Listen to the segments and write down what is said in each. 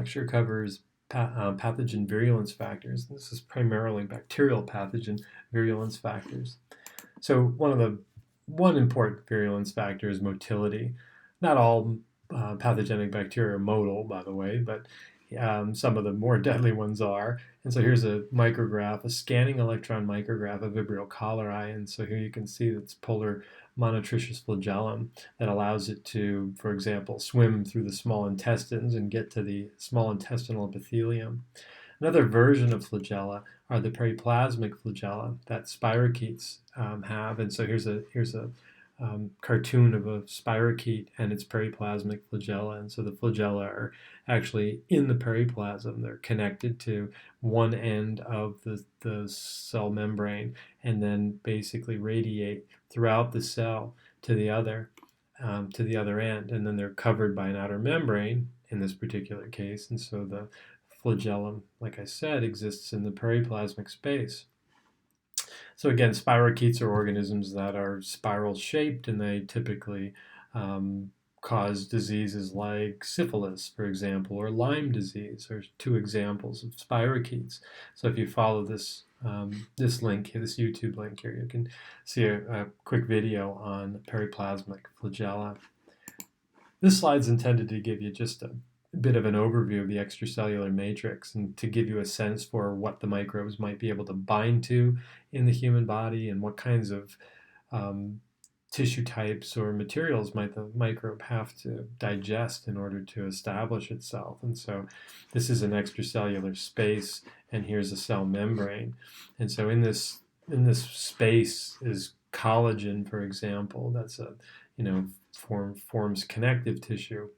lecture covers pathogen virulence factors. This is primarily bacterial pathogen virulence factors. So one important virulence factor is motility. Not all pathogenic bacteria are motile, by the way, but some of the more deadly ones are. And so here's a micrograph, a scanning electron micrograph of Vibrio cholerae. And so here you can see it's polar monotricious flagellum that allows it to, for example, swim through the small intestines and get to the small intestinal epithelium. Another version of flagella are the periplasmic flagella that spirochetes have. And so here's a cartoon of a spirochete and its periplasmic flagella. And so the flagella are actually in the periplasm. They're connected to one end of the cell membrane and then basically radiate throughout the cell to the other end. And then they're covered by an outer membrane in this particular case. And so the flagellum, like I said, exists in the periplasmic space. So again, spirochetes are organisms that are spiral-shaped, and they typically cause diseases like syphilis, for example, or Lyme disease are two examples of spirochetes. So if you follow this link, this YouTube link here, you can see a quick video on periplasmic flagella. This slide's intended to give you just a bit of an overview of the extracellular matrix and to give you a sense for what the microbes might be able to bind to in the human body and what kinds of tissue types or materials might the microbe have to digest in order to establish itself. And so this is an extracellular space, and here's a cell membrane. And so in this space is collagen, for example, that's forms connective tissue,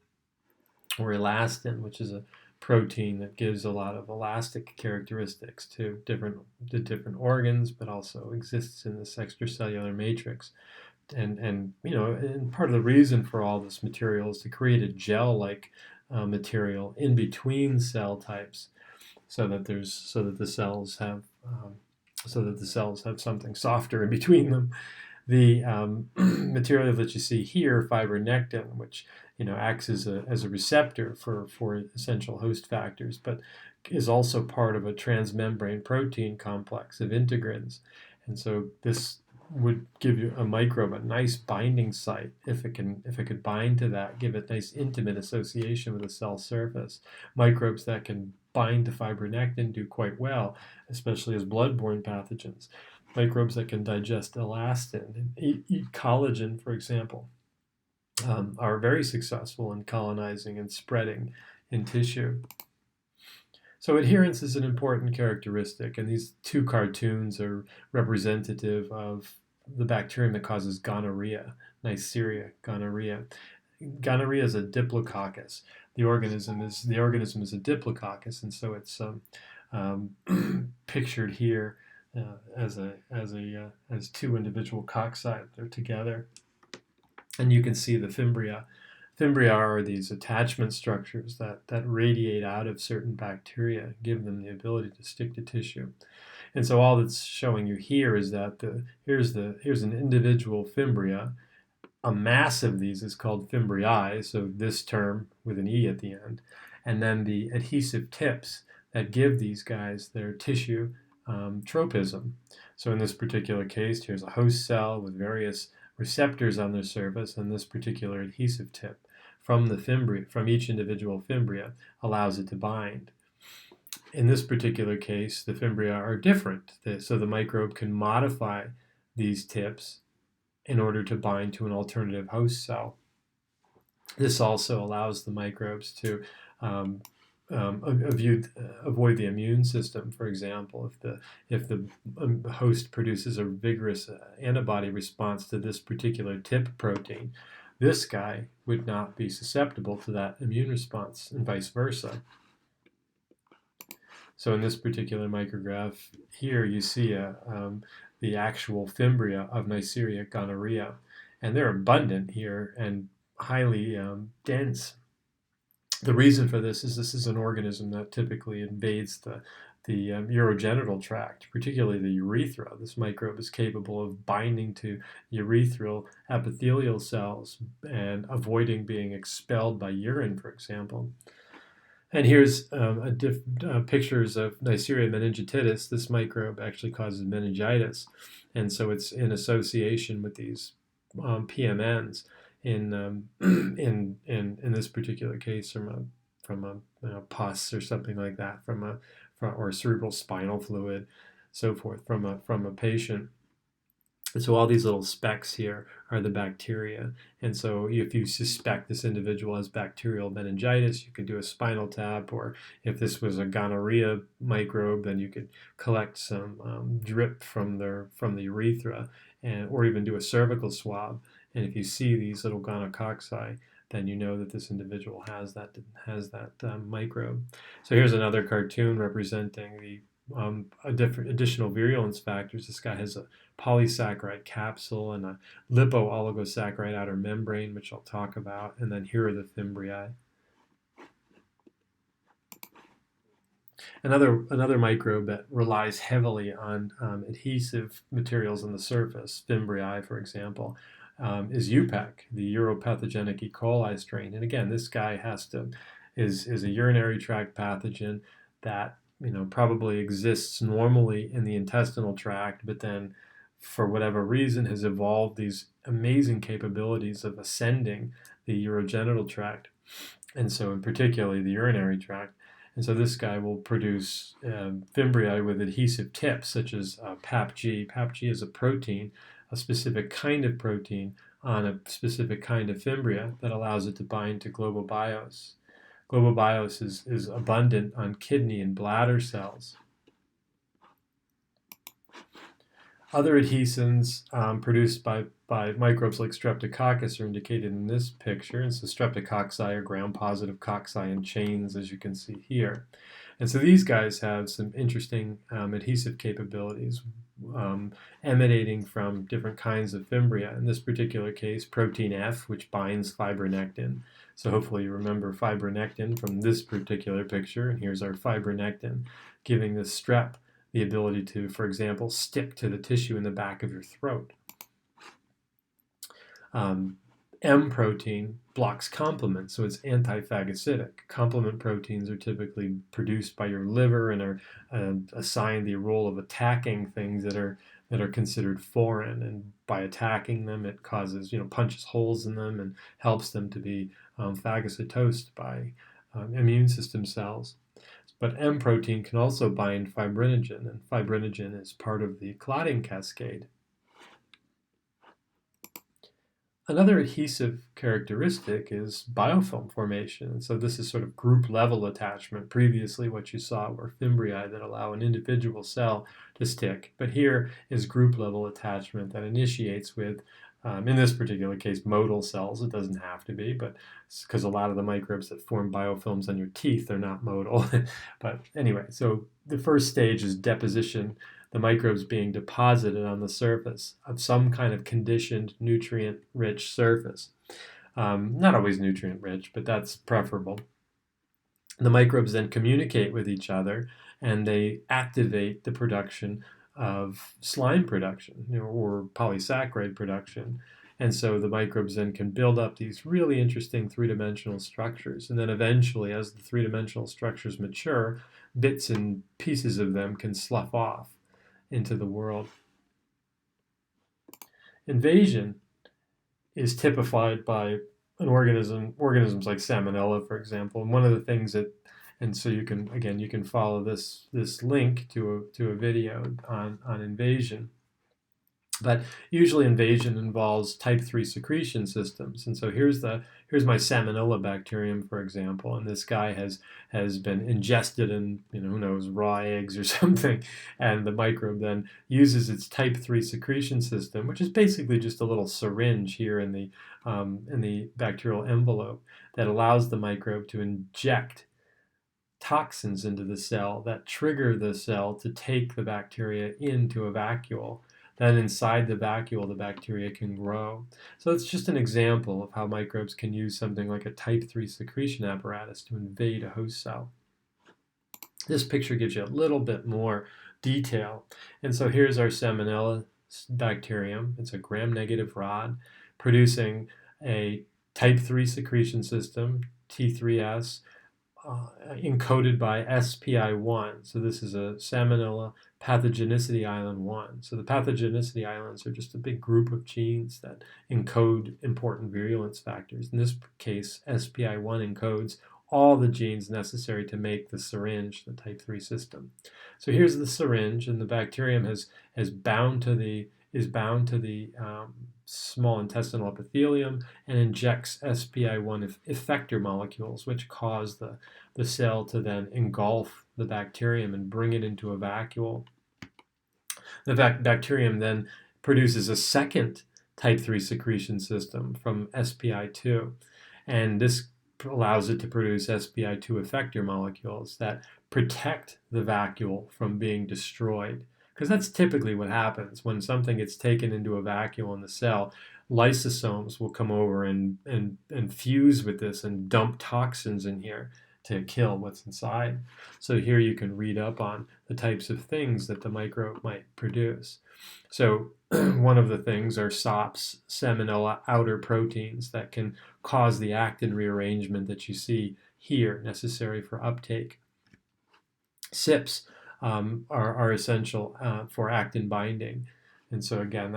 or elastin, which is a protein that gives a lot of elastic characteristics to different organs, but also exists in this extracellular matrix. And part of the reason for all this material is to create a gel-like material in between cell types, so that the cells have something softer in between them. The material that you see here, fibronectin, which acts as a receptor for essential host factors, but is also part of a transmembrane protein complex of integrins. And so this would give you a microbe a nice binding site if it could bind to that, give it nice intimate association with the cell surface. Microbes that can bind to fibronectin do quite well, especially as bloodborne pathogens. Microbes that can digest elastin and eat collagen, for example, are very successful in colonizing and spreading in tissue. So adherence is an important characteristic, and these two cartoons are representative of the bacterium that causes gonorrhea, Neisseria gonorrhea. Gonorrhea is a diplococcus. The organism is a diplococcus, and so it's pictured here as two individual cocci. They're together, and you can see the fimbria. Fimbria are these attachment structures that radiate out of certain bacteria, give them the ability to stick to tissue. And so all that's showing you here is that here's an individual fimbria. A mass of these is called fimbriae, so this term with an E at the end. And then the adhesive tips that give these guys their tissue tropism. So in this particular case, here's a host cell with various receptors on their surface, and this particular adhesive tip from each individual fimbria allows it to bind. In this particular case, the fimbria are different, so the microbe can modify these tips in order to bind to an alternative host cell. This also allows the microbes to avoid the immune system. For example, if the host produces a vigorous antibody response to this particular tip protein, this guy would not be susceptible to that immune response, and vice versa. So in this particular micrograph here, you see the actual fimbria of Neisseria gonorrhea, and they're abundant here and highly dense. The reason for this is an organism that typically invades the urogenital tract, particularly the urethra. This microbe is capable of binding to urethral epithelial cells and avoiding being expelled by urine, for example. And here's pictures of Neisseria meningitidis. This microbe actually causes meningitis, and so it's in association with these PMNs in, in this particular case from a pus or something like that, or cerebral spinal fluid, so forth, from a patient. And so all these little specks here are the bacteria. And so if you suspect this individual has bacterial meningitis, you could do a spinal tap, or if this was a gonorrhea microbe, then you could collect some drip from the urethra, or even do a cervical swab. And if you see these little gonococci, then you know that this individual has that microbe. So here's another cartoon representing the additional virulence factors. This guy has a polysaccharide capsule and a lipo-oligosaccharide outer membrane, which I'll talk about. And then here are the fimbriae. Another microbe that relies heavily on adhesive materials on the surface, fimbriae, for example, is UPEC, the Uropathogenic E. coli strain. And again, this guy is a urinary tract pathogen that probably exists normally in the intestinal tract, but then for whatever reason has evolved these amazing capabilities of ascending the urogenital tract, and so in particularly the urinary tract. And so this guy will produce fimbriae with adhesive tips, such as PAPG. PAPG is a protein, a specific kind of protein on a specific kind of fimbria that allows it to bind to globobios. Globobios is abundant on kidney and bladder cells. Other adhesins produced by microbes like Streptococcus are indicated in this picture. And so Streptococci are gram-positive cocci in chains, as you can see here. And so these guys have some interesting adhesive capabilities emanating from different kinds of fimbria. In this particular case, protein F, which binds fibronectin. So hopefully you remember fibronectin from this particular picture. And here's our fibronectin, giving the strep the ability to, for example, stick to the tissue in the back of your throat. M protein blocks complement, so it's anti-phagocytic. Complement proteins are typically produced by your liver and are assigned the role of attacking things that are considered foreign. And by attacking them, it causes, punches holes in them and helps them to be phagocytosed by immune system cells. But M protein can also bind fibrinogen, and fibrinogen is part of the clotting cascade. Another adhesive characteristic is biofilm formation. And so this is sort of group level attachment. Previously, what you saw were fimbriae that allow an individual cell to stick. But here is group level attachment that initiates with, in this particular case, motile cells. It doesn't have to be, but because a lot of the microbes that form biofilms on your teeth are not motile. But anyway, so the first stage is deposition, the microbes being deposited on the surface of some kind of conditioned, nutrient-rich surface. Not always nutrient-rich, but that's preferable. The microbes then communicate with each other, and they activate the production of slime production, or polysaccharide production. And so the microbes then can build up these really interesting three-dimensional structures. And then eventually, as the three-dimensional structures mature, bits and pieces of them can slough off into the world. Invasion is typified by organisms like Salmonella, for example. And one of the things that, and so you can follow this link to a video on invasion. But usually invasion involves type 3 secretion systems. And so here's my Salmonella bacterium, for example, and this guy has been ingested in, who knows, raw eggs or something, and the microbe then uses its type 3 secretion system, which is basically just a little syringe here in the bacterial envelope that allows the microbe to inject toxins into the cell that trigger the cell to take the bacteria into a vacuole. Then inside the vacuole, the bacteria can grow. So it's just an example of how microbes can use something like a type 3 secretion apparatus to invade a host cell. This picture gives you a little bit more detail. And so here's our Salmonella bacterium. It's a gram-negative rod producing a type 3 secretion system, T3S, encoded by SPI1. So this is a Salmonella pathogenicity island 1. So the pathogenicity islands are just a big group of genes that encode important virulence factors. In this case, SPI1 encodes all the genes necessary to make the syringe, the type 3 system. So here's the syringe, and the bacterium is bound to the small intestinal epithelium and injects SPI1 effector molecules, which cause the cell to then engulf the bacterium and bring it into a vacuole. The bacterium then produces a second type 3 secretion system from SPI2, and this allows it to produce SPI2 effector molecules that protect the vacuole from being destroyed. Because that's typically what happens when something gets taken into a vacuole in the cell. Lysosomes will come over and fuse with this and dump toxins in here to kill what's inside. So here you can read up on the types of things that the microbe might produce. So one of the things are SOPs, Salmonella outer proteins, that can cause the actin rearrangement that you see here, necessary for uptake. CYPs are essential for actin binding, and so again,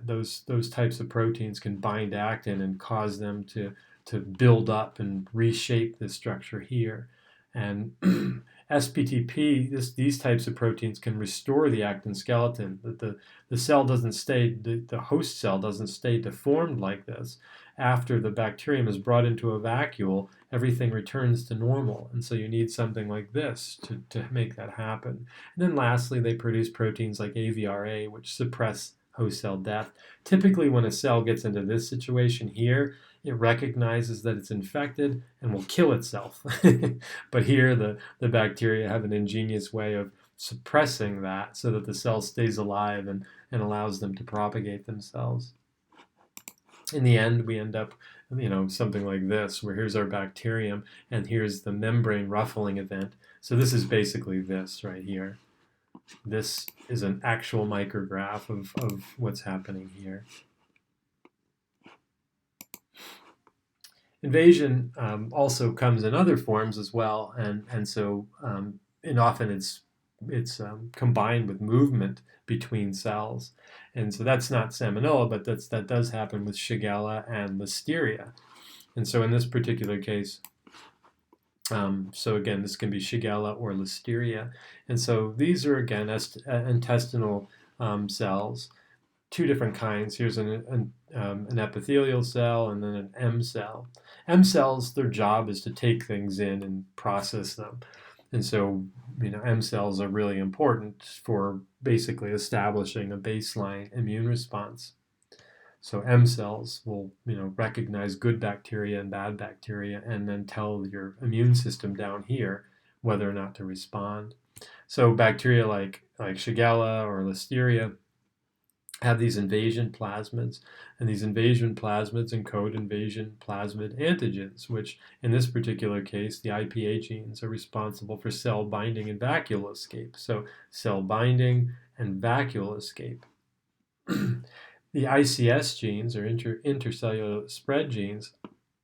those types of proteins can bind actin and cause them to build up and reshape the structure here. And SPTP, these types of proteins can restore the actin skeleton. The cell doesn't stay, the host cell doesn't stay deformed like this. After the bacterium is brought into a vacuole, everything returns to normal. And so you need something like this to make that happen. And then lastly, they produce proteins like AVRA, which suppress host cell death. Typically, when a cell gets into this situation here, it recognizes that it's infected and will kill itself. But here, the bacteria have an ingenious way of suppressing that so that the cell stays alive and allows them to propagate themselves. In the end, we end up, something like this, where here's our bacterium and here's the membrane ruffling event. So this is basically this right here. This is an actual micrograph of what's happening here. Invasion also comes in other forms as well, and often it's combined with movement between cells, and so that's not Salmonella, but that does happen with Shigella and Listeria, and so in this particular case, so again, this can be Shigella or Listeria, and so these are again intestinal cells. Two different kinds. Here's an epithelial cell and then an M cell. M cells, their job is to take things in and process them. And so, M cells are really important for basically establishing a baseline immune response. So M cells will, recognize good bacteria and bad bacteria and then tell your immune system down here whether or not to respond. So bacteria like Shigella or Listeria have these invasion plasmids, and these invasion plasmids encode invasion plasmid antigens, which in this particular case, the IPA genes are responsible for cell binding and vacuole escape. So cell binding and vacuole escape. The ICS genes, or intercellular spread genes,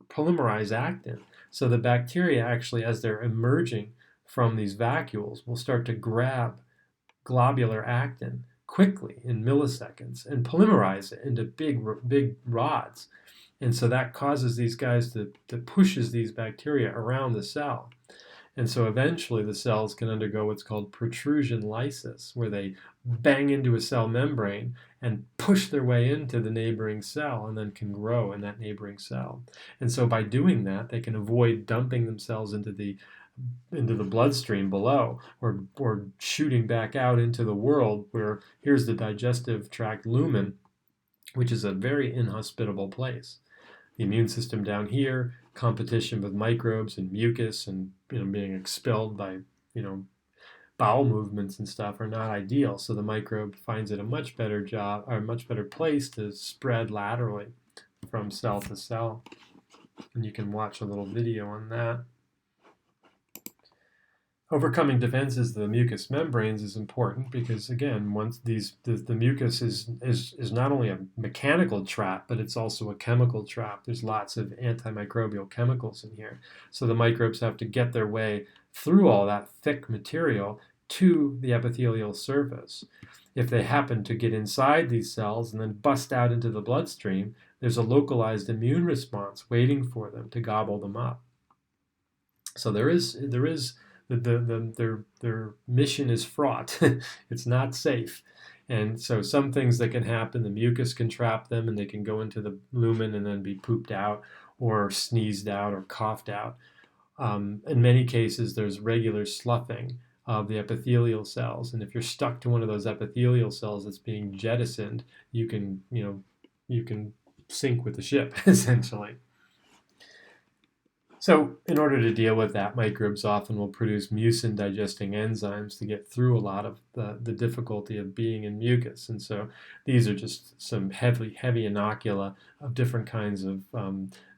polymerize actin. So the bacteria actually, as they're emerging from these vacuoles, will start to grab globular actin quickly in milliseconds and polymerize it into big rods. And so that causes these guys to pushes these bacteria around the cell. And so eventually the cells can undergo what's called protrusion lysis, where they bang into a cell membrane and push their way into the neighboring cell and then can grow in that neighboring cell. And so by doing that, they can avoid dumping themselves into the bloodstream below, or shooting back out into the world, where here's the digestive tract lumen, which is a very inhospitable place. The immune system down here, competition with microbes and mucus, and being expelled by bowel movements and stuff are not ideal. So the microbe finds it a much better place to spread laterally from cell to cell. And you can watch a little video on that. Overcoming defenses of the mucous membranes is important because, again, once the mucus is not only a mechanical trap, but it's also a chemical trap. There's lots of antimicrobial chemicals in here. So the microbes have to get their way through all that thick material to the epithelial surface. If they happen to get inside these cells and then bust out into the bloodstream, there's a localized immune response waiting for them to gobble them up. So their mission is fraught. It's not safe. And so some things that can happen, the mucus can trap them and they can go into the lumen and then be pooped out or sneezed out or coughed out. In many cases, there's regular sloughing of the epithelial cells. And if you're stuck to one of those epithelial cells that's being jettisoned, you can sink with the ship, essentially. So in order to deal with that, microbes often will produce mucin-digesting enzymes to get through a lot of the difficulty of being in mucus. And so these are just some heavy inocula of different kinds of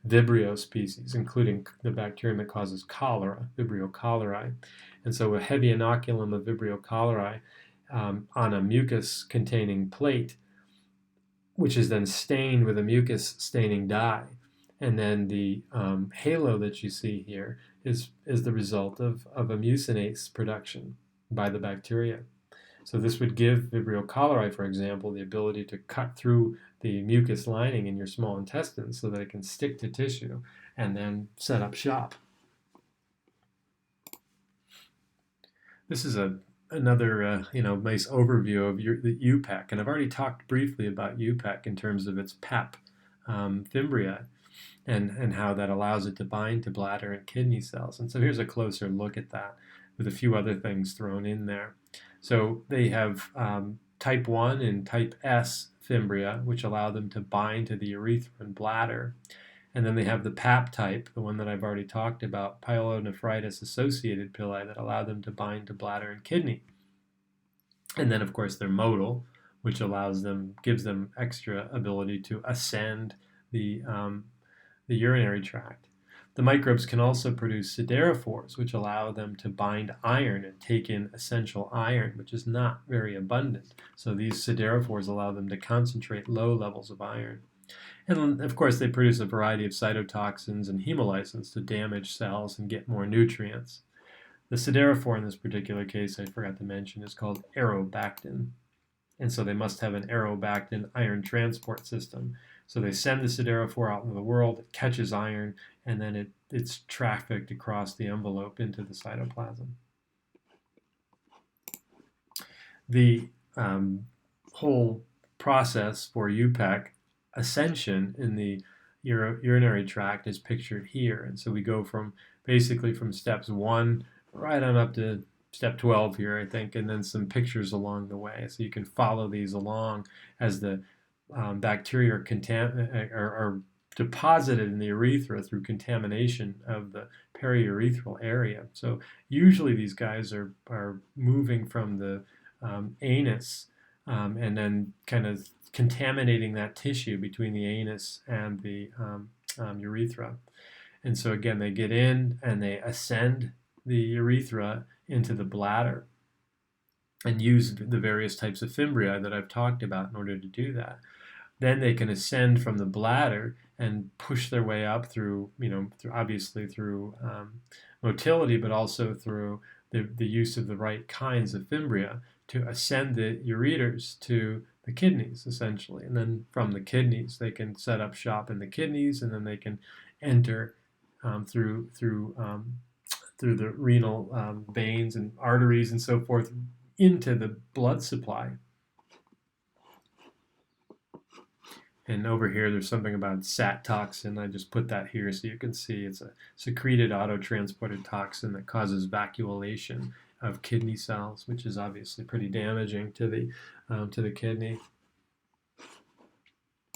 Vibrio species, including the bacterium that causes cholera, Vibrio cholerae. And so a heavy inoculum of Vibrio cholerae on a mucus-containing plate, which is then stained with a mucus staining dye. And then the halo that you see here is the result of a mucinase production by the bacteria. So this would give Vibrio cholerae, for example, the ability to cut through the mucus lining in your small intestine so that it can stick to tissue and then set up shop. This is another nice overview of the UPEC, and I've already talked briefly about UPEC in terms of its PEP fimbria. And how that allows it to bind to bladder and kidney cells. And so here's a closer look at that with a few other things thrown in there. So they have type 1 and type S fimbria, which allow them to bind to the urethra and bladder. And then they have the PAP type, the one that I've already talked about, pyelonephritis-associated pili, that allow them to bind to bladder and kidney. And then, of course, they're modal, which gives them extra ability to ascend the urinary tract. The microbes can also produce siderophores, which allow them to bind iron and take in essential iron, which is not very abundant. So these siderophores allow them to concentrate low levels of iron. And of course, they produce a variety of cytotoxins and hemolysins to damage cells and get more nutrients. The siderophore in this particular case, I forgot to mention, is called aerobactin. And so they must have an aerobactin iron transport system. So they send the siderophore out into the world, it catches iron, and then it's trafficked across the envelope into the cytoplasm. The whole process for UPEC ascension in the urinary tract is pictured here. And so we go from steps 1 right on up to step 12 here, I think, and then some pictures along the way. So you can follow these along as the bacteria are deposited in the urethra through contamination of the periurethral area. So usually these guys are moving from the anus and then kind of contaminating that tissue between the anus and the urethra. And so again, they get in and they ascend the urethra into the bladder and use the various types of fimbria that I've talked about in order to do that. Then they can ascend from the bladder and push their way up through motility, but also through the use of the right kinds of fimbria to ascend the ureters to the kidneys, essentially. And then from the kidneys, they can set up shop in the kidneys, and then they can enter through the renal veins and arteries and so forth into the blood supply. And over here, there's something about SAT toxin. I just put that here so you can see it's a secreted autotransported toxin that causes vacuolation of kidney cells, which is obviously pretty damaging to the kidney.